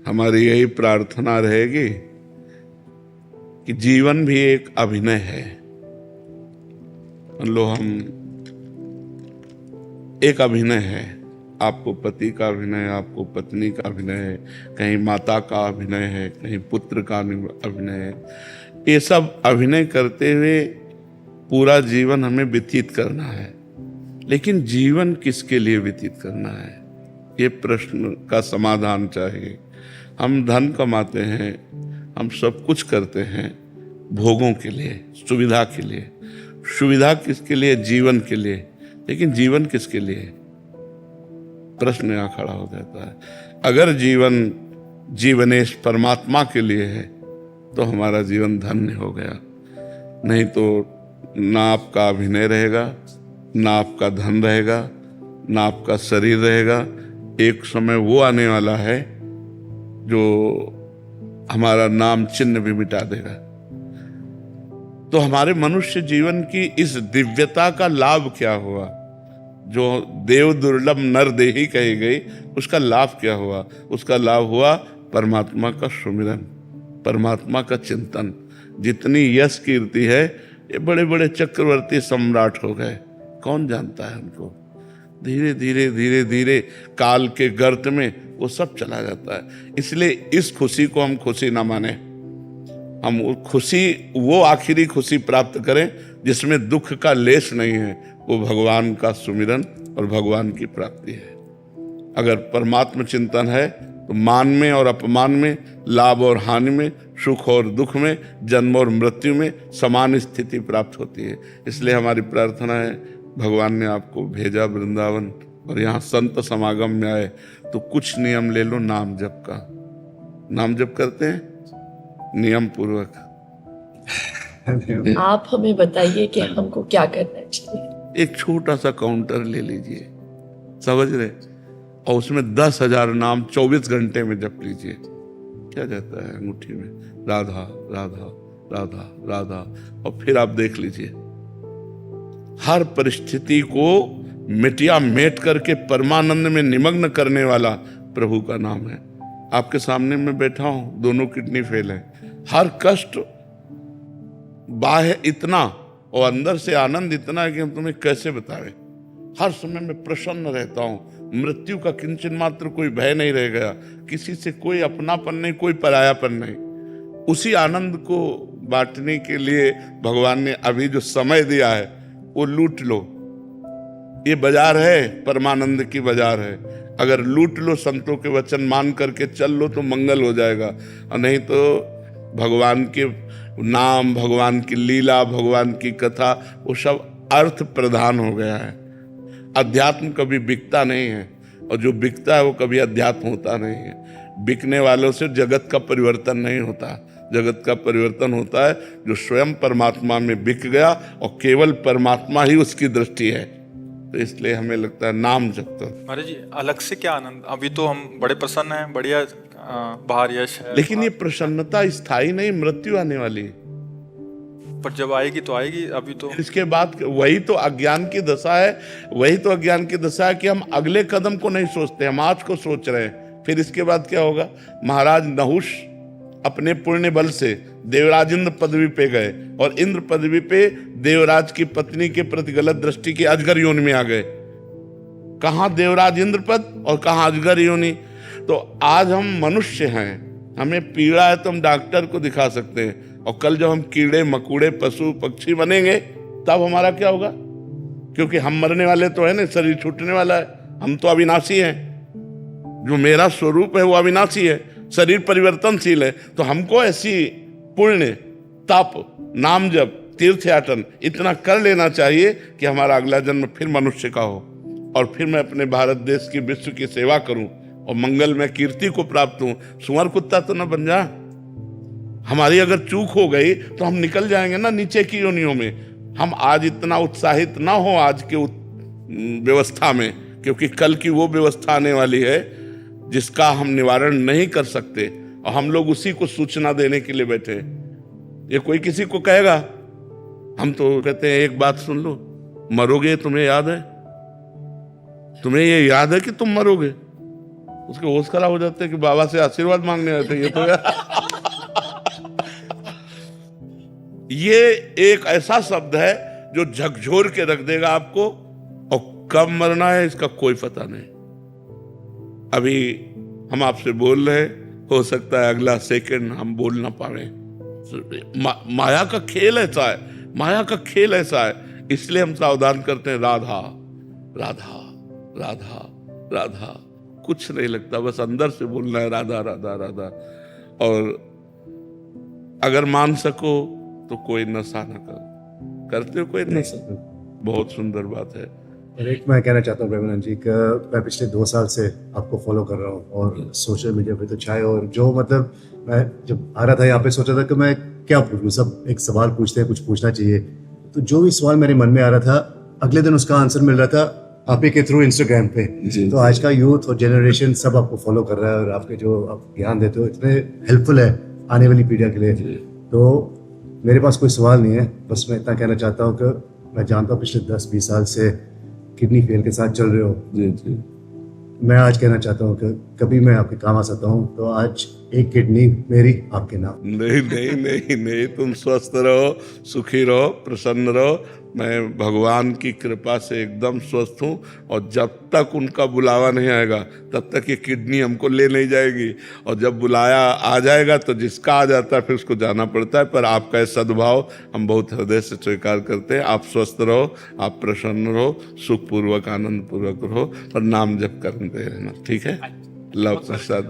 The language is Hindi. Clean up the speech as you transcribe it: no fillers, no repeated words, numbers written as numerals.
हमारी यही प्रार्थना रहेगी कि जीवन भी एक अभिनय है। लो हम एक अभिनय है, आपको पति का अभिनय है, आपको पत्नी का अभिनय है, कहीं माता का अभिनय है, कहीं पुत्र का अभिनय है। ये सब अभिनय करते हुए पूरा जीवन हमें व्यतीत करना है। लेकिन जीवन किसके लिए व्यतीत करना है, ये प्रश्न का समाधान चाहिए। हम धन कमाते हैं, हम सब कुछ करते हैं भोगों के लिए, सुविधा के लिए। सुविधा किसके लिए? जीवन के लिए। लेकिन जीवन किसके लिए? प्रश्न यहाँ खड़ा हो जाता है। अगर जीवन जीवनेश परमात्मा के लिए है तो हमारा जीवन धन्य हो गया। नहीं तो ना आपका अभिनय रहेगा, ना आपका धन रहेगा, ना आपका शरीर रहेगा। एक समय वो आने वाला है जो हमारा नाम चिन्ह भी मिटा देगा। तो हमारे मनुष्य जीवन की इस दिव्यता का लाभ क्या हुआ? जो देव दुर्लभ नर देही कही गई, उसका लाभ क्या हुआ? उसका लाभ हुआ परमात्मा का सुमिरन, परमात्मा का चिंतन। जितनी यश कीर्ति है, ये बड़े बड़े चक्रवर्ती सम्राट हो गए, कौन जानता है उनको? धीरे धीरे धीरे धीरे काल के गर्त में वो सब चला जाता है। इसलिए इस खुशी को हम खुशी ना माने। हम खुशी, वो आखिरी खुशी प्राप्त करें जिसमें दुख का लेश नहीं है। वो भगवान का सुमिरन और भगवान की प्राप्ति है। अगर परमात्मा चिंतन है तो मान में और अपमान में, लाभ और हानि में, सुख और दुख में, जन्म और मृत्यु में समान स्थिति प्राप्त होती है। इसलिए हमारी प्रार्थना है, भगवान ने आपको भेजा वृंदावन और यहाँ संत समागम में आए तो कुछ नियम ले लो नाम जप का। नाम जप करते हैं नियम पूर्वक। आप हमें बताइए कि हमको क्या करना चाहिए। एक छोटा सा काउंटर ले लीजिए, समझ रहे, और उसमें 10,000 नाम 24 घंटे में जप लीजिए। क्या जाता है अंगूठी में? राधा राधा राधा राधा। और फिर आप देख लीजिए, हर परिस्थिति को मिटिया मेट करके परमानंद में निमग्न करने वाला प्रभु का नाम है। आपके सामने मैं बैठा हूं, दोनों किडनी फेल है। हर कष्ट बाह्य इतना और अंदर से आनंद इतना है कि हम तुम्हें कैसे बताएं। हर समय मैं प्रसन्न रहता हूं, मृत्यु का किंचन मात्र कोई भय नहीं रह गया, किसी से कोई अपनापन नहीं, कोई परायापन नहीं। उसी आनंद को बांटने के लिए भगवान ने अभी जो समय दिया है वो लूट लो। ये बाजार है, परमानंद की बाजार है। अगर लूट लो, संतों के वचन मान करके चल लो तो मंगल हो जाएगा, और नहीं तो भगवान के नाम, भगवान की लीला, भगवान की कथा, वो सब अर्थ प्रधान हो गया है। अध्यात्म कभी बिकता नहीं है, और जो बिकता है वो कभी अध्यात्म होता नहीं है। बिकने वालों से जगत का परिवर्तन नहीं होता। जगत का परिवर्तन होता है जो स्वयं परमात्मा में बिक गया और केवल परमात्मा ही उसकी दृष्टि है। तो इसलिए हमें लगता है नाम जप करो। महाराज जी, अलग से क्या आनंद, अभी तो हम बड़े प्रसन्न हैं, बढ़िया बाहर यश है, लेकिन ये प्रसन्नता स्थायी नहीं, मृत्यु आने वाली है। पर जब आएगी तो आएगी। अभी तो इसके बाद वही तो अज्ञान की दशा है, वही तो अज्ञान की दशा है कि हम अगले कदम को नहीं सोचते, हम आज को सोच रहे हैं। फिर इसके बाद क्या होगा? महाराज नहुष अपने पुण्य बल से देवराज इंद्र पदवी पे गए, और इंद्र पदवी पे देवराज की पत्नी के प्रति गलत दृष्टि की अजगर योनि में आ गए। कहां देवराज इंद्र पद और कहां अजगर योनि। तो आज हम मनुष्य हैं, हमें पीड़ा है तो हम डॉक्टर को दिखा सकते हैं, और कल जब हम कीड़े मकोड़े पशु पक्षी बनेंगे तब हमारा क्या होगा? क्योंकि हम मरने वाले तो है ना, शरीर छूटने वाला है। हम तो अविनाशी हैं, जो मेरा स्वरूप है वो अविनाशी है, शरीर परिवर्तनशील है। तो हमको ऐसी पुण्य, तप, नाम जप, तीर्थ याटन इतना कर लेना चाहिए कि हमारा अगला जन्म फिर मनुष्य का हो, और फिर मैं अपने भारत देश की, विश्व की सेवा करूं और मंगल में कीर्ति को प्राप्त हूं। सुअर कुत्ता तो ना बन जा। हमारी अगर चूक हो गई तो हम निकल जाएंगे ना नीचे की योनियों में। हम आज इतना उत्साहित ना हो आज के व्यवस्था में, क्योंकि कल की वो व्यवस्था आने वाली है जिसका हम निवारण नहीं कर सकते, और हम लोग उसी को सूचना देने के लिए बैठे। ये कोई किसी को कहेगा, हम तो कहते हैं एक बात सुन लो, मरोगे, तुम्हें याद है? तुम्हें ये याद है कि तुम मरोगे? उसके होश खराब हो जाते हैं कि बाबा से आशीर्वाद मांगने आते हैं ये तो ये एक ऐसा शब्द है जो झकझोर के रख देगा आपको, और कब मरना है इसका कोई पता नहीं। अभी हम आपसे बोल रहे, हो सकता है अगला सेकंड हम बोल ना पाए। माया का खेल ऐसा है, माया का खेल ऐसा है, इसलिए हम सावधान करते हैं, राधा राधा राधा राधा, कुछ नहीं लगता, बस अंदर से बोलना है राधा राधा राधा। और अगर मान सको तो कोई नशा न कर, करते हो कोई नशा? बहुत सुंदर बात है। और एक मैं कहना चाहता हूँ प्रेमानंद जी का, मैं पिछले 2 साल से आपको फॉलो कर रहा हूँ और सोशल मीडिया पे तो चाहे, और जो मतलब मैं जब आ रहा था यहाँ पे सोचा था कि मैं क्या पूछूं, सब एक सवाल पूछते हैं, कुछ पूछना चाहिए, तो जो भी सवाल मेरे मन में आ रहा था अगले दिन उसका आंसर मिल रहा था आप ही के थ्रू इंस्टाग्राम पे। तो आज का यूथ और जनरेशन सब आपको फॉलो कर रहा है, और आपके जो आप ज्ञान देते हो इतने हेल्पफुल है आने वाली पीढ़ी के लिए। तो मेरे पास कोई सवाल नहीं है, बस मैं इतना कहना चाहता हूँ कि मैं जानता हूँ पिछले 10-20 साल से किडनी फेल के साथ चल रहे हो। जी। मैं आज कहना चाहता हूँ कि कभी मैं आपके काम आ सकता हूँ तो आज एक किडनी मेरी आपके नाम। नहीं नहीं नहीं नहीं, तुम स्वस्थ रहो, सुखी रहो, प्रसन्न रहो। मैं भगवान की कृपा से एकदम स्वस्थ हूँ, और जब तक उनका बुलावा नहीं आएगा तब तक ये किडनी हमको ले नहीं जाएगी, और जब बुलाया आ जाएगा तो जिसका आ जाता है फिर उसको जाना पड़ता है। पर आपका ये सद्भाव हम बहुत हृदय से स्वीकार करते हैं। आप स्वस्थ रहो, आप प्रसन्न रहो, सुखपूर्वक आनंद पूर्वक रहो, और नाम जप करते रहना, ठीक है? लव प्रसाद